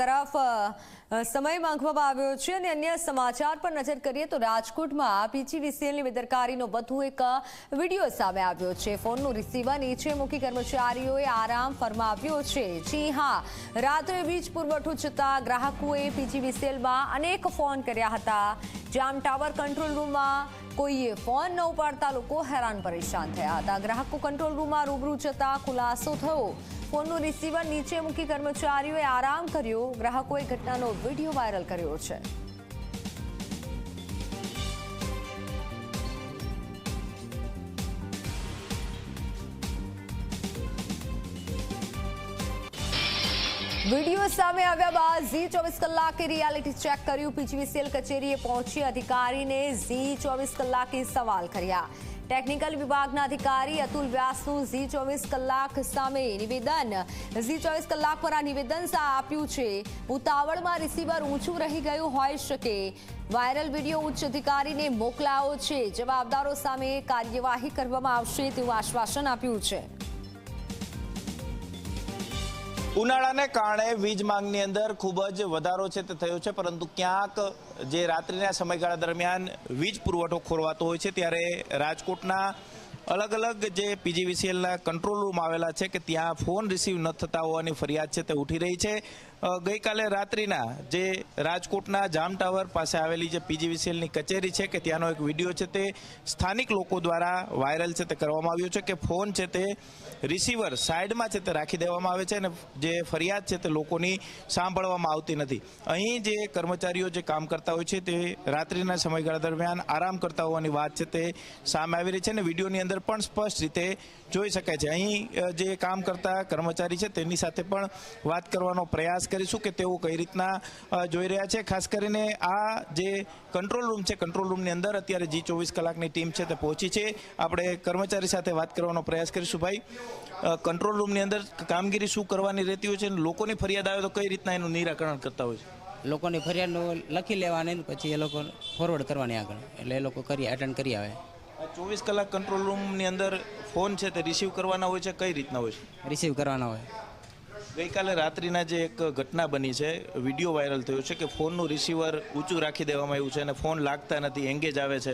તરફ સમય માંગવામાં આવ્યો છે અને અન્ય સમાચાર પર નજર કરીએ તો રાજકોટમાં પીજીવીસીએલની બેદરકારીનો વધુ એક વિડીયો સામે આવ્યો છે। ફોનનું રિસીવર નીચે મૂકી કર્મચારીઓએ આરામ ફરમાવ્યો છે। જી હા, રાત્રે વીજ પુરવઠો છતાં ગ્રાહકોએ પીજીવીસીએલમાં અનેક ફોન કર્યા હતા। જામ ટાવર કંટ્રોલ રૂમમાં કોઈએ ફોન ન ઉપાડતા લોકો હેરાન પરેશાન થયા હતા। ગ્રાહકો કંટ્રોલ રૂમમાં રૂબરૂ જતા ખુલાસો થયો। ફોનનું રિસીવર નીચે મૂકી કર્મચારીઓએ આરામ કર્યો। ગ્રાહકોએ ઘટનાનો વિડીયો વાયરલ કર્યો છે। વીડિયો સામે આવ્યા બાદ ઝી 24 કલાકે રિયાલિટી ચેક કર્યું। પીજીવીસીએલ કચેરીએ પહોંચી અધિકારીને ઝી 24 કલાકે સવાલ કર્યા। ટેકનિકલ વિભાગના અધિકારી અતુલ વ્યાસનું ઝી 24 કલાક સામે નિવેદન। ઝી 24 કલાક પર આ નિવેદન આપ્યું છે। ઉતાવળમાં રિસીવર ઊંચું રહી ગયું હોઈ શકે। વાયરલ વિડીયો ઉચ્ચ અધિકારીને મોકલાયો છે। જવાબદારો સામે કાર્યવાહી કરવામાં આવશે તેવું આશ્વાસન આપ્યું છે। ઉનાળાને કારણે વીજ માંગની અંદર ખૂબ જ વધારો છે તે થયો છે, પરંતુ ક્યાંક જે રાત્રિના સમયગાળા દરમિયાન વીજ પુરવઠો ખોરવાતો હોય છે ત્યારે રાજકોટના અલગ અલગ જે પીજીવીસીએલના કંટ્રોલ રૂમ આવેલા છે કે ત્યાં ફોન રિસીવ ન થતા હોવાની ફરિયાદ છે તે ઉઠી રહી છે। ગઈકાલે રાત્રિના જે રાજકોટના જામ ટાવર પાસે આવેલી જે પીજીવીસીએલની કચેરી છે કે ત્યાંનો એક વિડીયો છે તે સ્થાનિક લોકો દ્વારા વાયરલ છે તે કરવામાં આવ્યો છે કે ફોન છે તે રિસીવર સાઈડમાં છે તે રાખી દેવામાં આવે છે અને જે ફરિયાદ છે તે લોકોની સાંભળવામાં આવતી નથી। અહીં જે કર્મચારીઓ જે કામ કરતા હોય છે તે રાત્રિના સમયગાળા દરમિયાન આરામ કરતા હોવાની વાત છે તે સામે આવી રહી છે અને વિડીયોની અંદર પણ સ્પષ્ટ રીતે જોઈ શકાય છે। અહીં જે કામ કરતા કર્મચારી છે તેની સાથે પણ વાત કરવાનો પ્રયાસ કરીશું કે તેઓ કઈ રીતના જોઈ રહ્યા છે। ખાસ કરીને આ જે કંટ્રોલ રૂમ છે, કંટ્રોલ રૂમની અંદર અત્યારે જી 24 કલાકની ટીમ છે તે પહોંચી છે। આપણે કર્મચારી સાથે વાત કરવાનો પ્રયાસ કરીશું। ભાઈ, કંટ્રોલ રૂમની અંદર કામગીરી શું કરવાની રહેતી હોય છે, લોકોની ફરિયાદ આવે તો કઈ રીતના એનું નિરાકરણ કરતા હોય છે? લોકોની ફરિયાદ લખી લેવાની, પછી એ લોકો ફોરવર્ડ કરવાની આગળ, એટલે એ લોકો અટેન્ડ કરી આવે। 24 કલાક કંટ્રોલ રૂમની અંદર ફોન છે તે રિસીવ કરવાના હોય છે, કઈ રીતના હોય છે? રિસીવ કરવાના હોય। ગઈકાલે રાત્રિના જે એક ઘટના બની છે, વિડીયો વાયરલ થયો છે કે ફોનનું રિસીવર ઊંચું રાખી દેવામાં આવ્યું છે અને ફોન લાગતા નથી, એંગેજ આવે છે,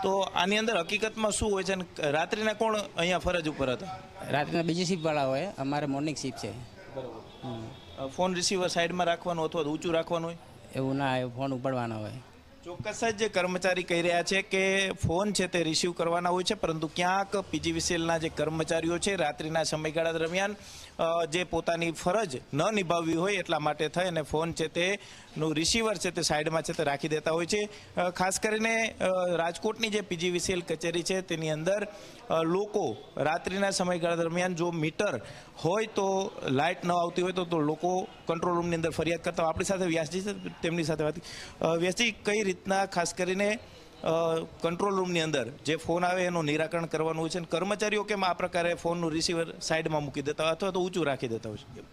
તો આની અંદર હકીકતમાં શું હોય છે અને રાત્રિના કોણ અહીંયા ફરજ ઉપર હતા? રાત્રિના બીજી શિફ્ટવાળા હોય, અમારે મોર્નિંગ શિફ્ટ છે। બરાબર। ફોન રિસીવર સાઈડમાં રાખવાનું અથવા ઊંચું રાખવાનું હોય એવું ના, ફોન ઉપાડવાના હોય। ચોક્કસ જ કર્મચારી કહી રહ્યા છે કે ફોન છે તે રિસીવ કરવાના હોય છે, પરંતુ ક્યાંક પીજીવીસીએલના જે કર્મચારીઓ છે રાત્રિના સમયગાળા દરમિયાન જે પોતાની ફરજ ન નિભાવવી હોય એટલા માટે થઈ અને ફોન છે તેનું રિસીવર છે તે સાઈડમાં છે તે રાખી દેતા હોય છે। ખાસ કરીને રાજકોટની જે પીજીવીસીએલ કચેરી છે તેની અંદર લોકો રાત્રિના સમયગાળા દરમિયાન જો મીટર હોય તો લાઇટ ન આવતી હોય તો લોકો કંટ્રોલ રૂમની અંદર ફરિયાદ કરતા હોય। આપણી સાથે વ્યાસજી છે, તેમની સાથે વાત। વ્યાસજી, કઈ રીતના ખાસ કરીને કંટ્રોલ રૂમની અંદર જે ફોન આવે એનું નિરાકરણ કરવાનું હોય છે અને કર્મચારીઓ કેમ આ પ્રકારે ફોનનું રિસીવર સાઈડમાં મૂકી દેતા હોય અથવા તો ઊંચું રાખી દેતા હોય છે?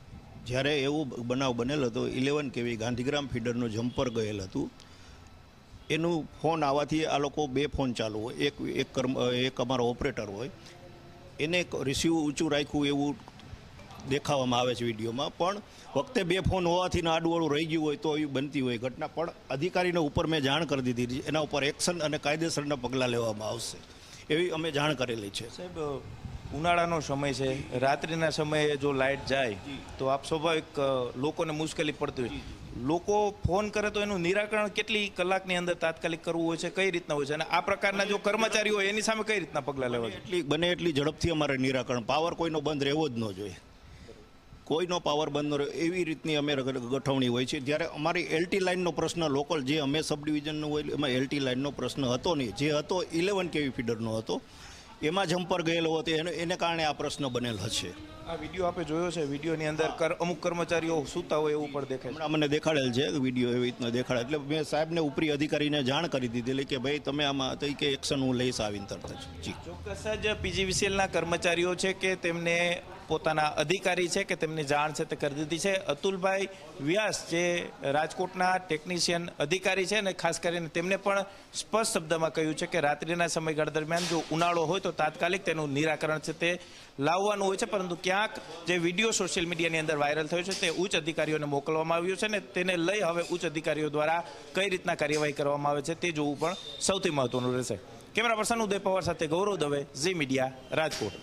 જ્યારે એવું બનાવ બનેલો હતો, 11 kV ગાંધીગ્રામ ફીડરનું જમ્પર ગયેલ હતું, એનું ફોન આવવાથી આ લોકો બે ફોન ચાલુ હોય, એક અમારો ઓપરેટર હોય, એને રિસીવ ઊંચું રાખ્યું એવું દેખાવામાં આવે છે વિડીયોમાં, પણ વખતે બે ફોન હોવાથી આડુવાળું રહી ગયું હોય તો એવી બનતી હોય ઘટના, પણ અધિકારીને ઉપર મેં જાણ કરી દીધી, એના ઉપર એક્શન અને કાયદેસરના પગલાં લેવામાં આવશે એવી અમે જાણ કરેલી છે। સાહેબ, ઉનાળાનો સમય છે, રાત્રિના સમયે જો લાઇટ જાય તો આપ સ્વાભાવિક લોકોને મુશ્કેલી પડતી હોય, લોકો ફોન કરે તો એનું નિરાકરણ કેટલી કલાકની અંદર તાત્કાલિક કરવું હોય છે, કઈ રીતના હોય છે અને આ પ્રકારના જો કર્મચારીઓ હોય એની સામે કઈ રીતના પગલાં લેવા જોઈએ? બને એટલી ઝડપથી અમારે નિરાકરણ, પાવર કોઈનો બંધ રહેવો જ ન જોઈએ, કોઈનો પાવર બંધ ન રહે એવી રીતની અમે ગોઠવણી હોય છે। જ્યારે અમારી એલટી લાઇનનો પ્રશ્ન લોકલ જે અમે સબ ડિવિઝનનો હોય એમાં એલટી લાઇનનો પ્રશ્ન હતો નહીં, જે હતો 11 kV ફીડરનો હતો, એમાં જમ્પર ગયેલો હતો, એને કારણે આ પ્રશ્ન બનેલ હશે। આ વિડીયો આપણે જોયો છે, વિડીયોની અંદર અમુક કર્મચારીઓ સૂતા હોય એવું પણ દેખાય છે। હમણાં મને દેખાડેલ છે વિડીયો, એવી રીતના દેખાડે, એટલે મેં સાહેબને ઉપરી અધિકારીને જાણ કરી દીધેલી કે ભાઈ તમે આમાં તો કે એક્શન હું લઈશ આવીને તરત જ। જી, ચોક્કસ જ પીજીવીસીએલના કર્મચારીઓ છે કે તેમને પોતાના અધિકારી છે કે તેમની જાણ છે તે કરી દીધી છે. અતુલભાઈ વ્યાસ જે રાજકોટના ટેકનિશિયન અધિકારી છે અને ખાસ કરીને તેમને પણ સ્પષ્ટ શબ્દમાં કહ્યું છે કે રાત્રિના સમયગાળા દરમિયાન જો ઉનાળો હોય તો તાત્કાલિક તેનું નિરાકરણ છે તે લાવવાનું હોય છે, પરંતુ ક્યાંક જે વિડીયો સોશિયલ મીડિયાની અંદર વાયરલ થયો છે તે ઉચ્ચ અધિકારીઓને મોકલવામાં આવ્યો છે ને તેને લઈ હવે ઉચ્ચ અધિકારીઓ દ્વારા કઈ રીતના કાર્યવાહી કરવામાં આવે છે તે જોવું પણ સૌથી મહત્વનું રહેશે. કેમેરા પર્સન ઉદય પવાર સાથે ગૌરવ દવે, ઝી મીડિયા, રાજકોટ.